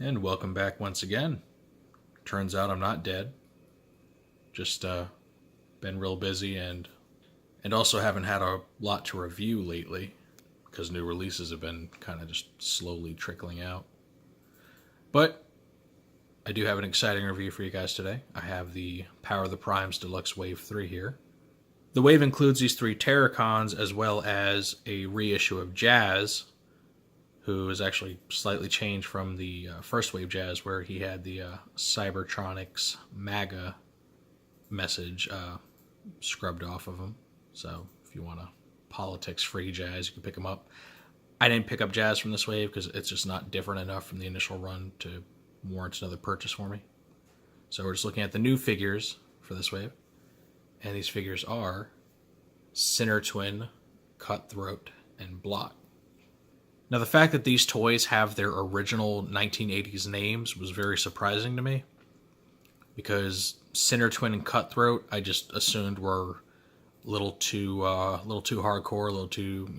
And welcome back once again. Turns out I'm not dead. Just been real busy and also haven't had a lot to review lately because new releases have been kind of just slowly trickling out. But I do have an exciting review for you guys today. I have the Power of the Primes Deluxe Wave 3 here. The wave includes these 3 Terracons as well as a reissue of Jazz, who is actually slightly changed from the first wave Jazz, where he had the Cybertronics MAGA message scrubbed off of him. So if you want a politics-free Jazz, you can pick him up. I didn't pick up Jazz from this wave because it's just not different enough from the initial run to warrant another purchase for me. So we're just looking at the new figures for this wave. And these figures are Sinner Twin, Cutthroat, and Blot. Now, the fact that these toys have their original 1980s names was very surprising to me, because Sinner Twin and Cutthroat I just assumed were a little too hardcore, a little too,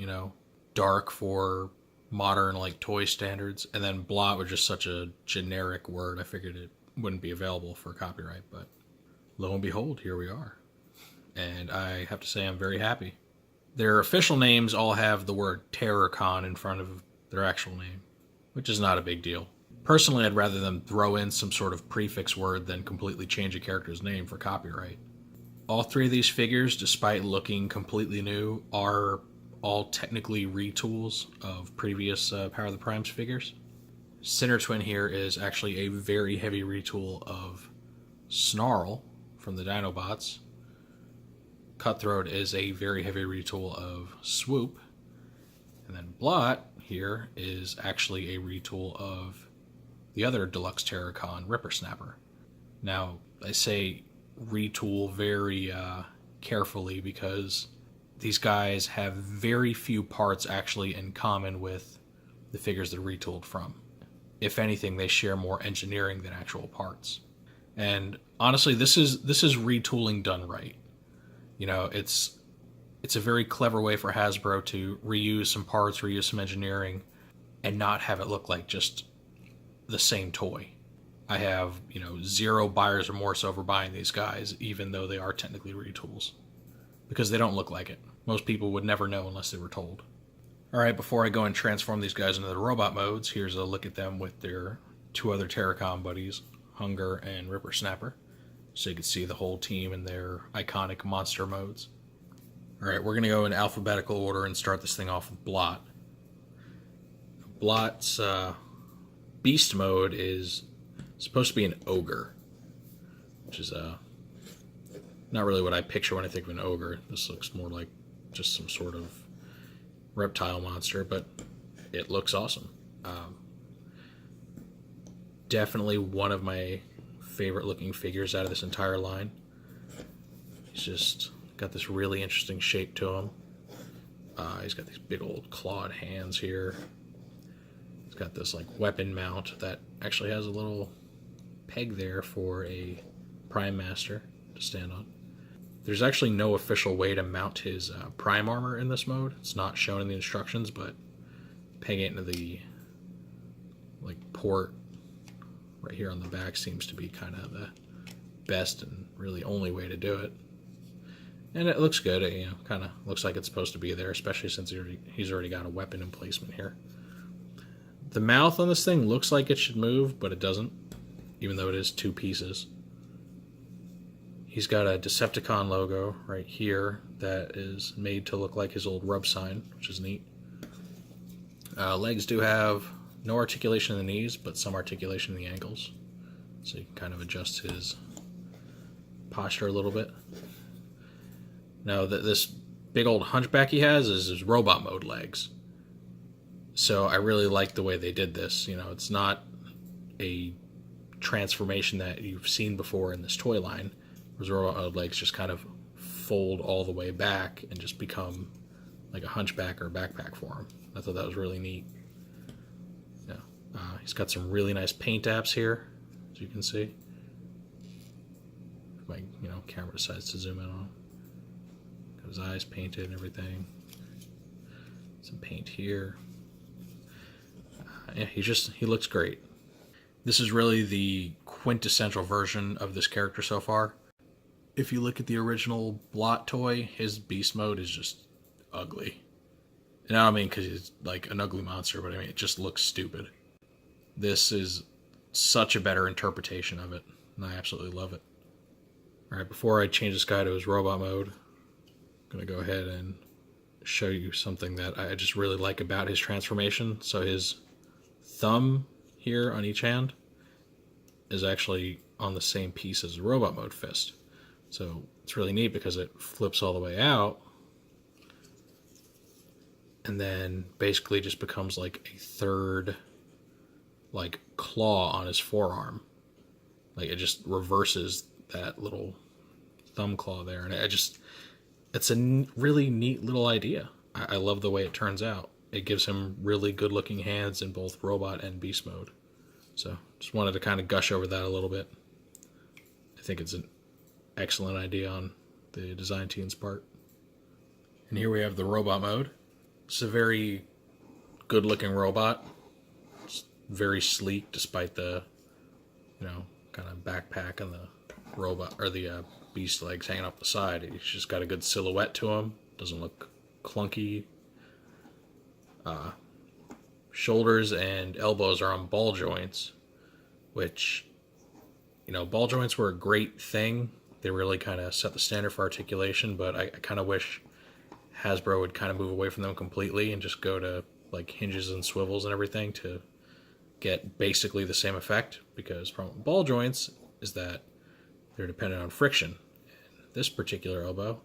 dark for modern toy standards. And then Blot was just such a generic word, I figured it wouldn't be available for copyright. But lo and behold, here we are. And I have to say I'm very happy. Their official names all have the word Terracon in front of their actual name, which is not a big deal. Personally, I'd rather them throw in some sort of prefix word than completely change a character's name for copyright. All 3 of these figures, despite looking completely new, are all technically retools of previous Power of the Primes figures. Sinner Twin here is actually a very heavy retool of Snarl from the Dinobots. Cutthroat is a very heavy retool of Swoop. And then Blot here is actually a retool of the other Deluxe Terracon, Rippersnapper. Now, I say retool very carefully because these guys have very few parts actually in common with the figures they're retooled from. If anything, they share more engineering than actual parts. And honestly, this is retooling done right. It's a very clever way for Hasbro to reuse some parts, reuse some engineering, and not have it look like just the same toy. I have, zero buyer's remorse over buying these guys, even though they are technically retools, because they don't look like it. Most people would never know unless they were told. Alright, before I go and transform these guys into the robot modes, here's a look at them with their 2 other Terracon buddies, hun-gurrr and Rippersnapper, so you can see the whole team in their iconic monster modes. Alright, we're going to go in alphabetical order and start this thing off with Blot. Blot's beast mode is supposed to be an ogre, which is not really what I picture when I think of an ogre. This looks more like just some sort of reptile monster, but it looks awesome. Definitely one of my favorite looking figures out of this entire line. He's just got this really interesting shape to him. He's got these big old clawed hands here. He's got this weapon mount that actually has a little peg there for a Prime Master to stand on. There's actually no official way to mount his Prime armor in this mode. It's not shown in the instructions, but pegging it into the port right here on the back seems to be kind of the best and really only way to do it. And it looks good. It kind of looks like it's supposed to be there, especially since he's already got a weapon emplacement here. The mouth on this thing looks like it should move, but it doesn't, even though it is 2 pieces. He's got a Decepticon logo right here that is made to look like his old rub sign, which is neat. Legs do have no articulation in the knees, but some articulation in the ankles. So you can kind of adjust his posture a little bit. Now, this big old hunchback he has is his robot mode legs. So I really like the way they did this. It's not a transformation that you've seen before in this toy line. His robot mode legs just kind of fold all the way back and just become like a hunchback or a backpack for him. I thought that was really neat. He's got some really nice paint apps here, as you can see. If my camera decides to zoom in on him. Got his eyes painted and everything. Some paint here. Yeah, he looks great. This is really the quintessential version of this character so far. If you look at the original Blot toy, his beast mode is just ugly. And I don't mean because he's like an ugly monster, but I mean it just looks stupid. This is such a better interpretation of it, and I absolutely love it. Alright, before I change this guy to his robot mode, I'm going to go ahead and show you something that I just really like about his transformation. So his thumb here on each hand is actually on the same piece as the robot mode fist. So it's really neat because it flips all the way out and then basically just becomes like a third like claw on his forearm. Like it just reverses that little thumb claw there, and it's a really neat little idea. I love the way it turns out. It gives him really good looking hands in both robot and beast mode. So just wanted to kind of gush over that a little bit. I think it's an excellent idea on the design team's part. And here we have the robot mode. It's a very good looking robot. It's very sleek despite the, kind of backpack and the robot or the beast legs hanging off the side. He's just got a good silhouette to him. Doesn't look clunky. Shoulders and elbows are on ball joints, which, ball joints were a great thing. They really kind of set the standard for articulation, but I kind of wish Hasbro would kind of move away from them completely and just go to like hinges and swivels and everything to get basically the same effect, because the problem with ball joints is that they're dependent on friction. And this particular elbow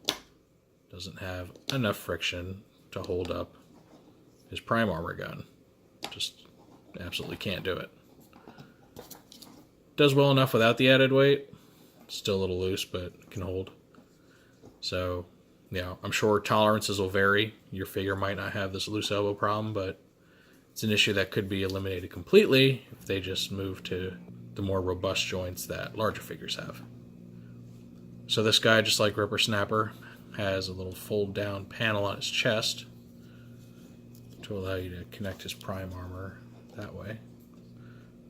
doesn't have enough friction to hold up his prime armor gun. Just absolutely can't do it. Does well enough without the added weight. Still a little loose, but can hold. So, I'm sure tolerances will vary. Your figure might not have this loose elbow problem, but it's an issue that could be eliminated completely if they just move to the more robust joints that larger figures have. So this guy, just like Ripper Snapper, has a little fold down panel on his chest to allow you to connect his prime armor that way.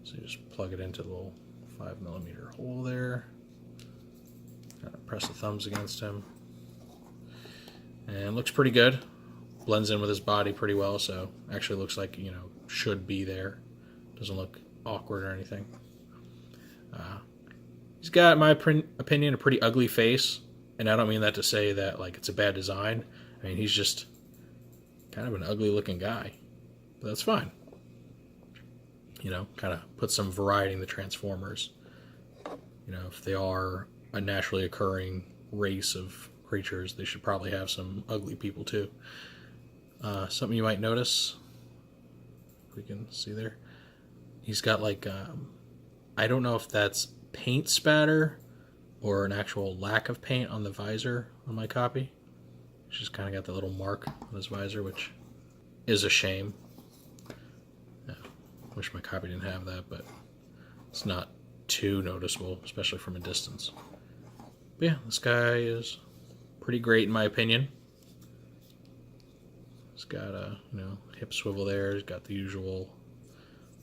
So you just plug it into the little 5mm hole there. Press the thumbs against him. And it looks pretty good. Blends in with his body pretty well, so actually looks like, should be there. Doesn't look awkward or anything. He's got, in my opinion, a pretty ugly face, and I don't mean that to say that like it's a bad design. I mean, he's just kind of an ugly looking guy, but that's fine. Kind of put some variety in the Transformers. If they are a naturally occurring race of creatures, they should probably have some ugly people too. Something you might notice, if we can see there, he's got like, I don't know if that's paint spatter or an actual lack of paint on the visor on my copy. He's just kind of got that little mark on his visor, which is a shame. Wish my copy didn't have that, but it's not too noticeable, especially from a distance. But yeah, this guy is pretty great in my opinion. He's got a hip swivel there. He's got the usual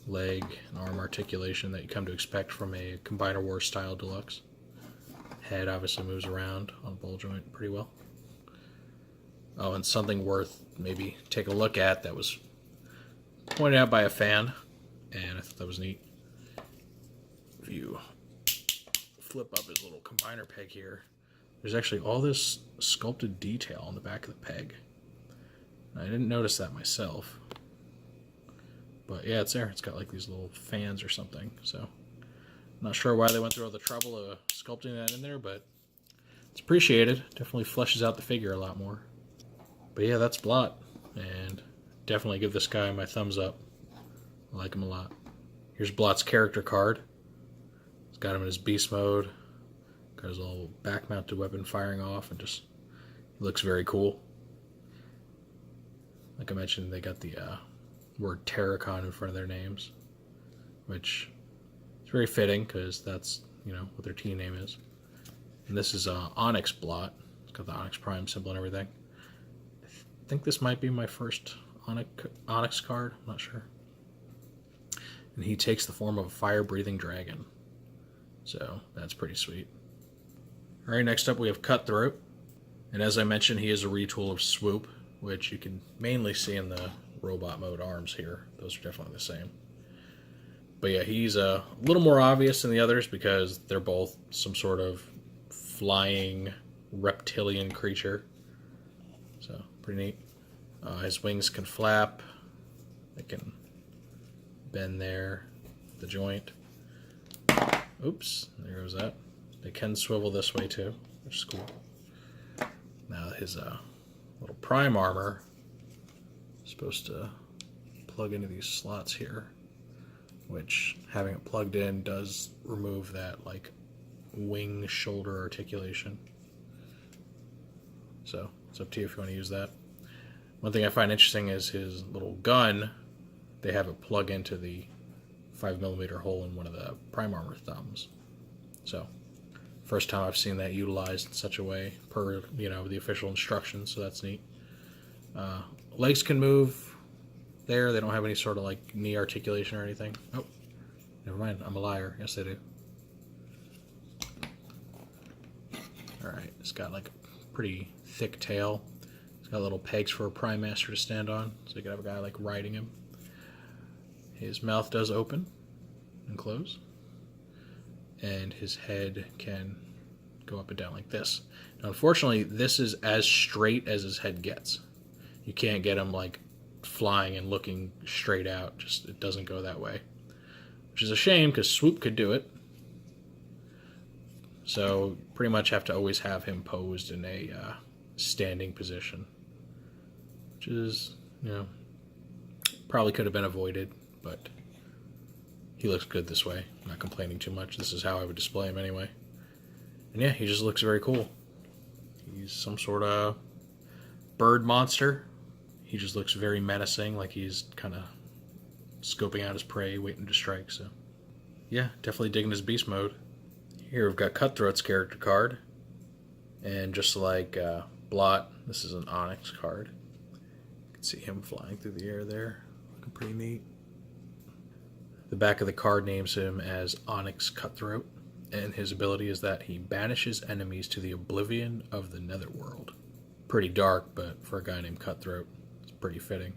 leg and arm articulation that you come to expect from a Combiner Wars style Deluxe. Head obviously moves around on a ball joint pretty well. Oh, and something worth maybe take a look at that was pointed out by a fan, and I thought that was neat. If you flip up his little combiner peg here, there's actually all this sculpted detail on the back of the peg. I didn't notice that myself, but yeah, it's there. It's got like these little fans or something, so I'm not sure why they went through all the trouble of sculpting that in there, but it's appreciated. Definitely fleshes out the figure a lot more. But yeah, that's Blot, and definitely give this guy my thumbs up. I like him a lot. Here's Blot's character card. He's got him in his beast mode. Got his little back-mounted weapon firing off, and just he looks very cool. Like I mentioned, they got the word Terracon in front of their names, which is very fitting because that's what their team name is. And this is Onyx Blot. It's got the Onyx Prime symbol and everything. I think this might be my first Onyx card. I'm not sure. and he takes the form of a fire-breathing dragon. So that's pretty sweet. Alright, next up we have Cutthroat. And as I mentioned, he is a retool of Swoop, which you can mainly see in the robot mode arms here. Those are definitely the same. But yeah, he's a little more obvious than the others because they're both some sort of flying reptilian creature. So, pretty neat. His wings can flap. They can bend there, the joint. Oops, there goes that. They can swivel this way too, which is cool. Now his little prime armor is supposed to plug into these slots here, which having it plugged in does remove that like wing shoulder articulation. So it's up to you if you want to use that. One thing I find interesting is his little gun. They have it plug into the 5mm hole in one of the prime armor thumbs. So first time I've seen that utilized in such a way per the official instructions, so that's neat. Legs can move there. They don't have any sort of like knee articulation or anything. Oh, never mind. I'm a liar. Yes, they do. Alright, it's got like a pretty thick tail. It's got little pegs for a Prime Master to stand on, so you could have a guy like riding him. His mouth does open and close, and his head can go up and down like this. Now, unfortunately, this is as straight as his head gets. You can't get him like flying and looking straight out. Just it doesn't go that way, which is a shame because Swoop could do it. So pretty much have to always have him posed in a standing position, which is probably could have been avoided, but he looks good this way. I'm not complaining too much. This is how I would display him anyway. And yeah, he just looks very cool. He's some sort of bird monster. He just looks very menacing, like he's kind of scoping out his prey, waiting to strike. So yeah, definitely digging his beast mode. Here we've got Cutthroat's character card. And just like Blot, this is an Onyx card. You can see him flying through the air there. Looking pretty neat. The back of the card names him as Onyx Cutthroat, and his ability is that he banishes enemies to the oblivion of the netherworld. Pretty dark, but for a guy named Cutthroat, it's pretty fitting.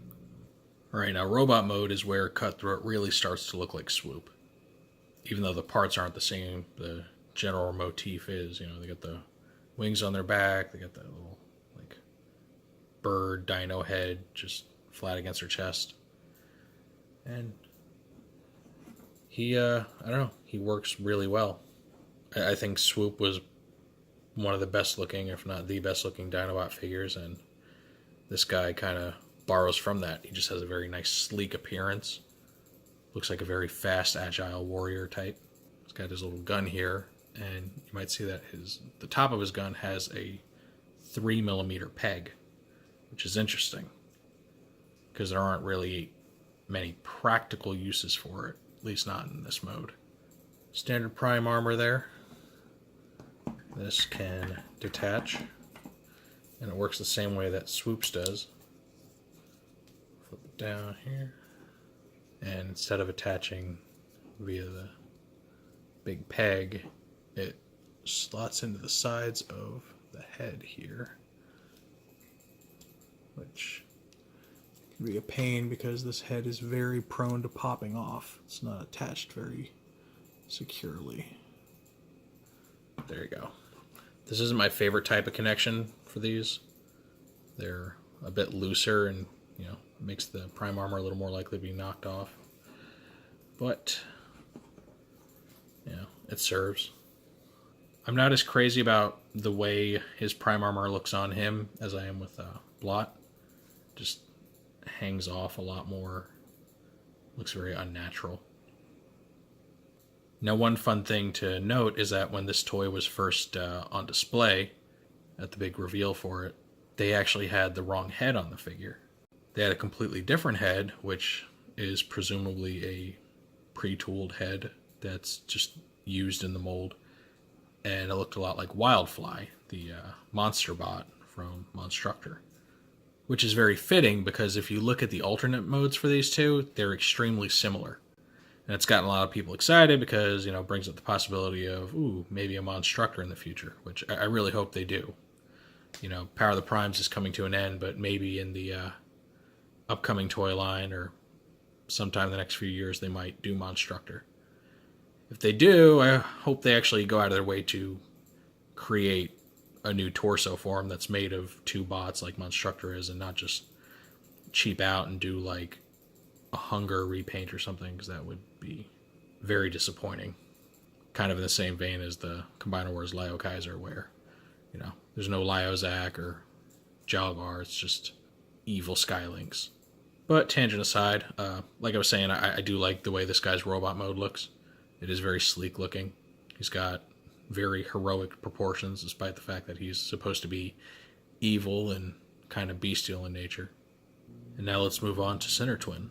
Alright, now robot mode is where Cutthroat really starts to look like Swoop. Even though the parts aren't the same, the general motif is, they got the wings on their back, they got that little, like, bird dino head just flat against their chest. And he, I don't know, he works really well. I think Swoop was one of the best looking, if not the best looking Dinobot figures, and this guy kind of borrows from that. He just has a very nice, sleek appearance. Looks like a very fast, agile warrior type. He's got his little gun here, and you might see that the top of his gun has a 3mm peg, which is interesting, because there aren't really many practical uses for it. At least not in this mode. Standard prime armor there. This can detach, and it works the same way that Swoop's does. Flip it down here, and instead of attaching via the big peg, it slots into the sides of the head here, which be a pain because this head is very prone to popping off. It's not attached very securely. There you go. This isn't my favorite type of connection for these. They're a bit looser and, makes the prime armor a little more likely to be knocked off. But, it serves. I'm not as crazy about the way his prime armor looks on him as I am with Blot. Just hangs off a lot more. Looks very unnatural. Now, one fun thing to note is that when this toy was first on display at the big reveal for it, they actually had the wrong head on the figure. They had a completely different head, which is presumably a pre-tooled head that's just used in the mold, and it looked a lot like Wildfly, the monster bot from Monstructor. Which is very fitting because if you look at the alternate modes for these two, they're extremely similar. And it's gotten a lot of people excited because, you know, it brings up the possibility of, ooh, maybe a Monstructor in the future, which I really hope they do. You know, Power of the Primes is coming to an end, but maybe in the upcoming toy line or sometime in the next few years, they might do Monstructor. If they do, I hope they actually go out of their way to create a new torso form that's made of 2 bots like Monstructor is, and not just cheap out and do like a hun-gurrr repaint or something, because that would be very disappointing. Kind of in the same vein as the Combiner Wars Lyo Kaiser, where, you know, there's no Lyozak or Jalgar, it's just evil Skylinks. But tangent aside, like I was saying, I do like the way this guy's robot mode looks. It is very sleek looking. He's got very heroic proportions, despite the fact that he's supposed to be evil and kind of bestial in nature. And now let's move on to Sinner Twin.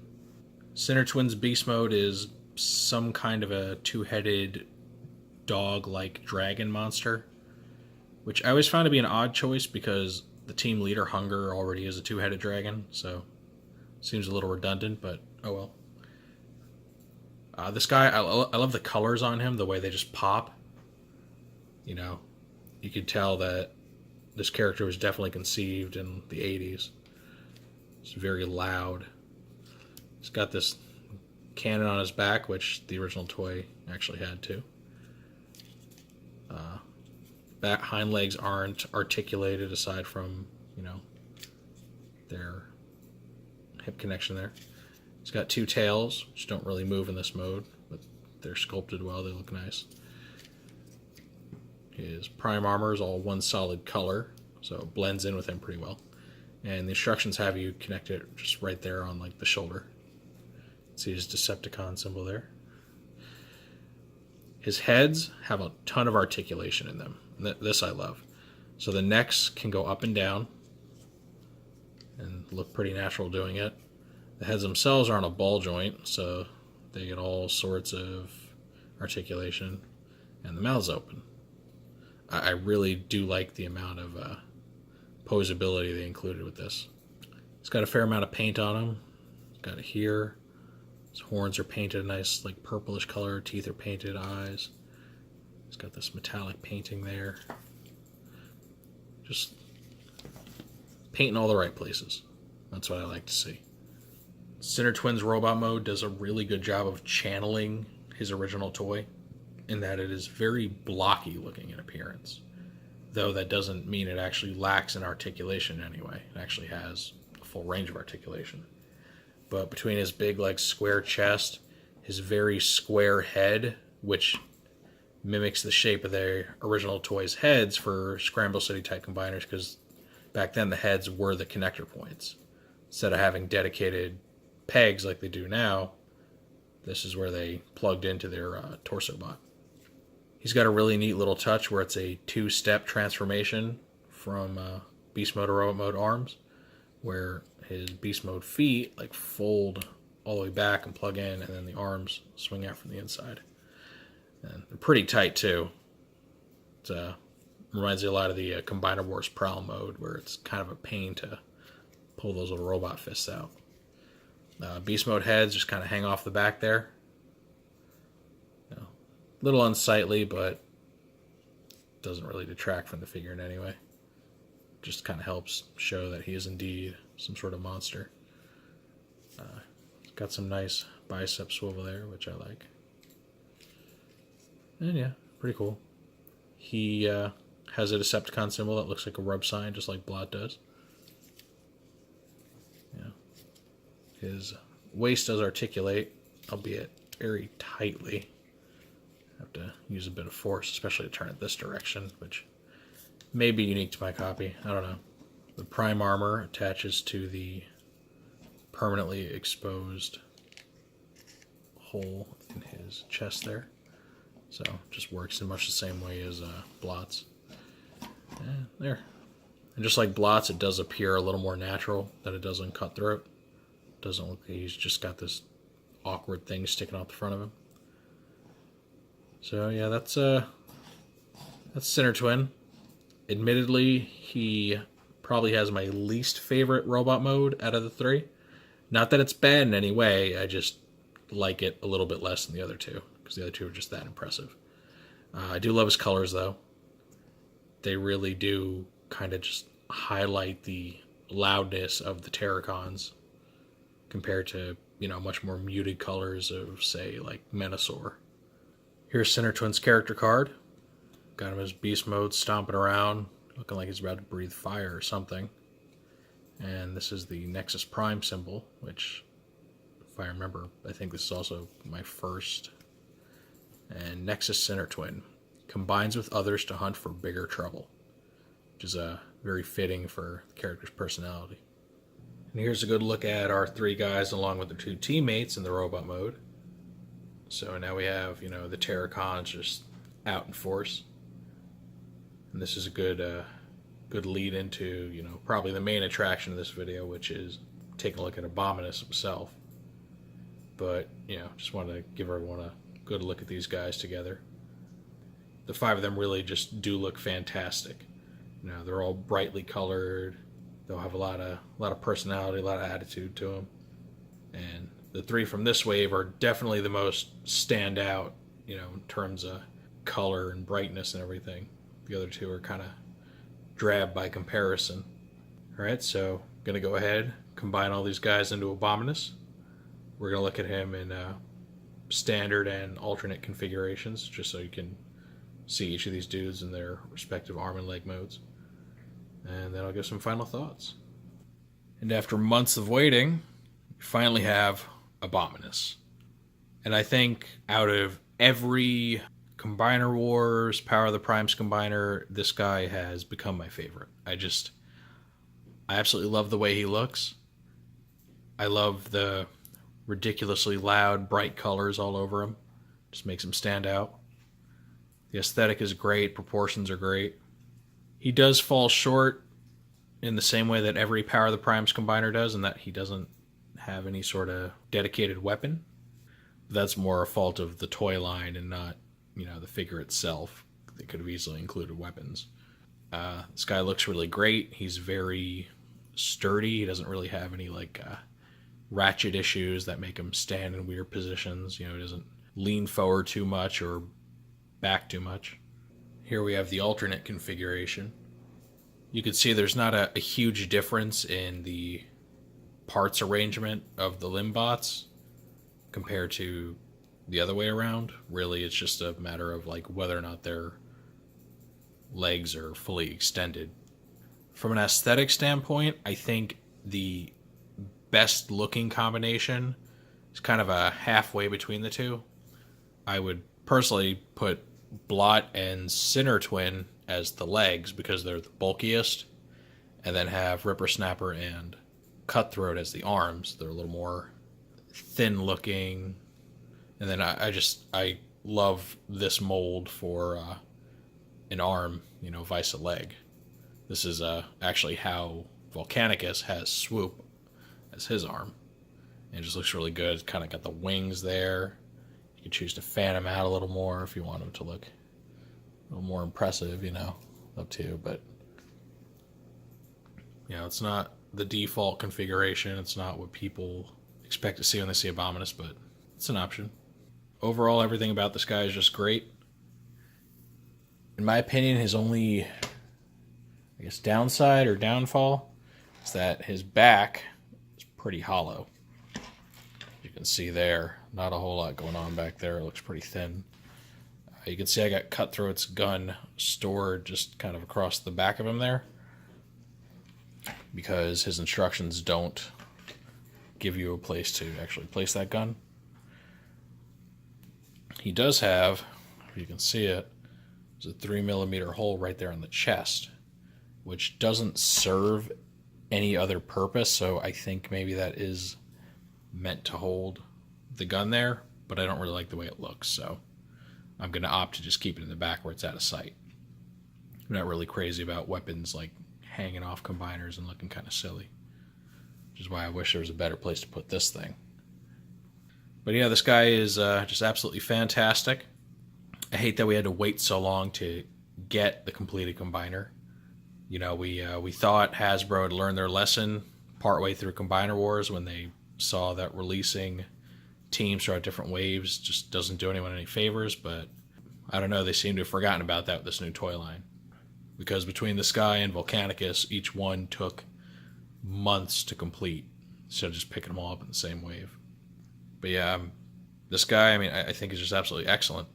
Sinner Twin's beast mode is some kind of a 2-headed dog-like dragon monster, which I always found to be an odd choice because the team leader, hun-gurrr, already is a 2-headed dragon, so seems a little redundant, but oh well. This guy, I love the colors on him, the way they just pop. You know, you could tell that this character was definitely conceived in the 80s. It's very loud. He's got this cannon on his back, which the original toy actually had too. Hind legs aren't articulated aside from, you know, their hip connection there. He's got 2 tails, which don't really move in this mode, but they're sculpted well, they look nice. His prime armor is all one solid color, so it blends in with him pretty well. And the instructions have you connect it just right there on like the shoulder. See his Decepticon symbol there. His heads have a ton of articulation in them. This I love. So the necks can go up and down and look pretty natural doing it. The heads themselves are on a ball joint, so they get all sorts of articulation, and the mouth's open. I really do like the amount of posability they included with this. It's got a fair amount of paint on him. It's got it here. His horns are painted a nice like purplish color. Teeth are painted, eyes. It's got this metallic painting there. Just painting all the right places. That's what I like to see. Sinner Twin's robot mode does a really good job of channeling his original toy, in that it is very blocky looking in appearance. Though that doesn't mean it actually lacks in articulation in any way. It actually has a full range of articulation. But between his big, like, square chest, his very square head, which mimics the shape of their original toys' heads for Scramble City type combiners, because back then the heads were the connector points. Instead of having dedicated pegs like they do now, this is where they plugged into their torso bot. He's got a really neat little touch where it's a 2-step transformation from Beast Mode to Robot Mode arms, where his Beast Mode feet like fold all the way back and plug in, and then the arms swing out from the inside. And they're pretty tight too. It reminds me a lot of the Combiner Wars Prowl mode, where it's kind of a pain to pull those little robot fists out. Beast Mode heads just kind of hang off the back there. You know, a little unsightly, but doesn't really detract from the figure in any way. Just kind of helps show that he is indeed some sort of monster. He's got some nice bicep swivel there, which I like. And yeah, pretty cool. He has a Decepticon symbol that looks like a rub sign, just like Blot does. Yeah. His waist does articulate, albeit very tightly. Have to use a bit of force, especially to turn it this direction, which may be unique to my copy. I don't know. The prime armor attaches to the permanently exposed hole in his chest there. So just works in much the same way as Blot's. There. And just like Blot's, it does appear a little more natural than it does on Cutthroat. Doesn't look like he's just got this awkward thing sticking out the front of him. So yeah, that's Sinner Twin. Admittedly, he probably has my least favorite robot mode out of the 3. Not that it's bad in any way, I just like it a little bit less than the other two, because the other two are just that impressive. I do love his colors, though. They really do kind of just highlight the loudness of the Terracons compared to, much more muted colors of, say, like Menasor. Here's Sinner Twin's character card. Got him as beast mode, stomping around, looking like he's about to breathe fire or something. And this is the Nexus Prime symbol, which, if I remember, I think this is also my first. And Nexus Sinner Twin combines with others to hunt for bigger trouble, which is very fitting for the character's personality. And here's a good look at our three guys along with their two teammates in the robot mode. So now we have, the Terracons just out in force. And this is a good lead into, probably the main attraction of this video, which is taking a look at Abominus himself. But, just want to give everyone a good look at these guys together. The five of them really just do look fantastic. They're all brightly colored. They'll have a lot of personality, a lot of attitude to them. And the three from this wave are definitely the most standout, in terms of color and brightness and everything. The other two are kind of drab by comparison. Alright, so I'm going to go ahead, combine all these guys into Abominus. We're going to look at him in standard and alternate configurations, just so you can see each of these dudes in their respective arm and leg modes. And then I'll give some final thoughts. And after months of waiting, we finally have Abominus. And I think out of every Combiner Wars, Power of the Primes Combiner, this guy has become my favorite. I absolutely love the way he looks. I love the ridiculously loud, bright colors all over him. Just makes him stand out. The aesthetic is great, proportions are great. He does fall short in the same way that every Power of the Primes Combiner does, in that he doesn't have any sort of dedicated weapon. That's more a fault of the toy line and not, the figure itself. They could have easily included weapons. This guy looks really great. He's very sturdy. He doesn't really have any ratchet issues that make him stand in weird positions. He doesn't lean forward too much or back too much. Here we have the alternate configuration. You can see there's not a huge difference in the parts arrangement of the limbots compared to the other way around. Really, it's just a matter of whether or not their legs are fully extended. From an aesthetic standpoint, I think the best looking combination is kind of a halfway between the two. I would personally put Blot and Sinner Twin as the legs because they're the bulkiest, and then have Ripper Snapper and Cutthroat as the arms. They're a little more thin looking. And then I love this mold for an arm, vice a leg. This is actually how Volcanicus has Swoop as his arm. And it just looks really good. It's kind of got the wings there. You can choose to fan him out a little more if you want him to look a little more impressive, up to you. But, it's not the default configuration. It's not what people expect to see when they see Abominus, but it's an option. Overall, everything about this guy is just great. In my opinion, his only, downside or downfall is that his back is pretty hollow. You can see there, not a whole lot going on back there. It looks pretty thin. You can see I got Cutthroat's gun stored just kind of across the back of him there, because his instructions don't give you a place to actually place that gun. He does have, if you can see it, there's a 3mm hole right there in the chest, which doesn't serve any other purpose, so I think maybe that is meant to hold the gun there, but I don't really like the way it looks, so I'm going to opt to just keep it in the back where it's out of sight. I'm not really crazy about weapons hanging off combiners and looking kind of silly, which is why I wish there was a better place to put this thing. But yeah, this guy is just absolutely fantastic. I hate that we had to wait so long to get the completed combiner. We thought Hasbro had learned their lesson partway through Combiner Wars when they saw that releasing teams throughout different waves just doesn't do anyone any favors, but I don't know, they seem to have forgotten about that with this new toy line. Because between the Sky and Volcanicus, each one took months to complete, instead of just picking them all up in the same wave. But yeah, this guy, I mean, I think is just absolutely excellent.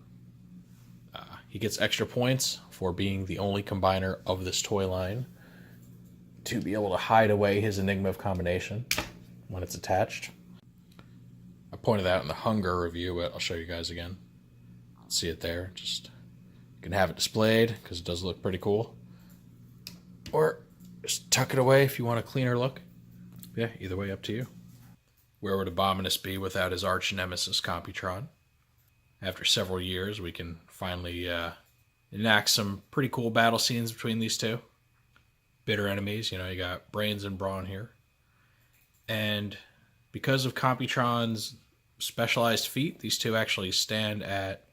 He gets extra points for being the only combiner of this toy line to be able to hide away his Enigma of Combination when it's attached. I pointed that out in the hun-gurrr review, but I'll show you guys again. See it there. Just you can have it displayed because it does look pretty cool, or just tuck it away if you want a cleaner look. Yeah, either way, up to you. Where would Abominus be without his arch nemesis Computron? After several years, we can finally enact some pretty cool battle scenes between these two. Bitter enemies, you know, you got Brains and Brawn here. And because of Computron's specialized feat, these two actually stand at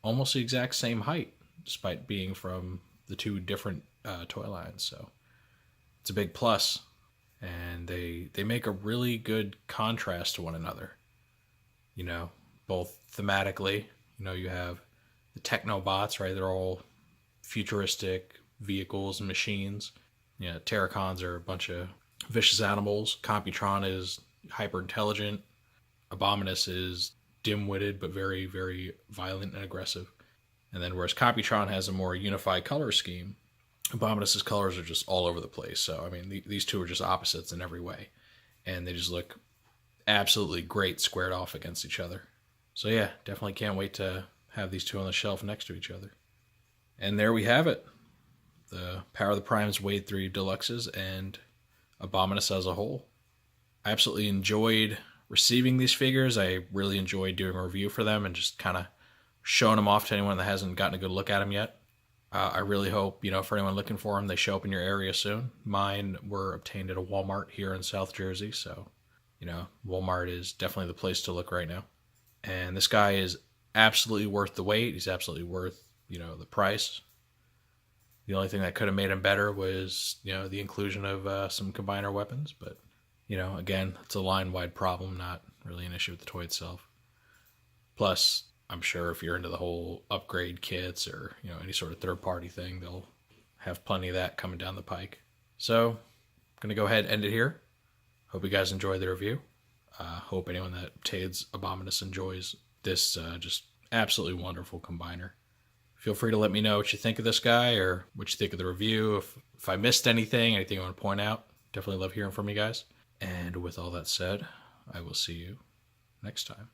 almost the exact same height, despite being from the two different toy lines. So it's a big plus. And they make a really good contrast to one another. You know, both thematically, you know, you have the Technobots, right? They're all futuristic vehicles and machines. You know, Terracons are a bunch of vicious animals. Computron is hyper intelligent. Abominus is dim-witted but very, very violent and aggressive. And then whereas Computron has a more unified color scheme, Abominus's colors are just all over the place. So, I mean, these two are just opposites in every way. And they just look absolutely great squared off against each other. So yeah, definitely can't wait to have these two on the shelf next to each other. And there we have it. The Power of the Primes Wave 3 Deluxes and Abominus as a whole. I absolutely enjoyed receiving these figures. I really enjoyed doing a review for them and just kind of showing them off to anyone that hasn't gotten a good look at them yet. I really hope, you know, for anyone looking for them, they show up in your area soon. Mine were obtained at a Walmart here in South Jersey, so, you know, Walmart is definitely the place to look right now. And this guy is absolutely worth the wait. He's absolutely worth, you know, the price. The only thing that could have made him better was, you know, the inclusion of some combiner weapons. But, you know, again, it's a line-wide problem, not really an issue with the toy itself. Plus, I'm sure if you're into the whole upgrade kits or, you know, any sort of third-party thing, they'll have plenty of that coming down the pike. So, I'm going to go ahead and end it here. Hope you guys enjoyed the review. Hope anyone that obtains Abominus enjoys this just absolutely wonderful combiner. Feel free to let me know what you think of this guy or what you think of the review. If I missed anything you want to point out, definitely love hearing from you guys. And with all that said, I will see you next time.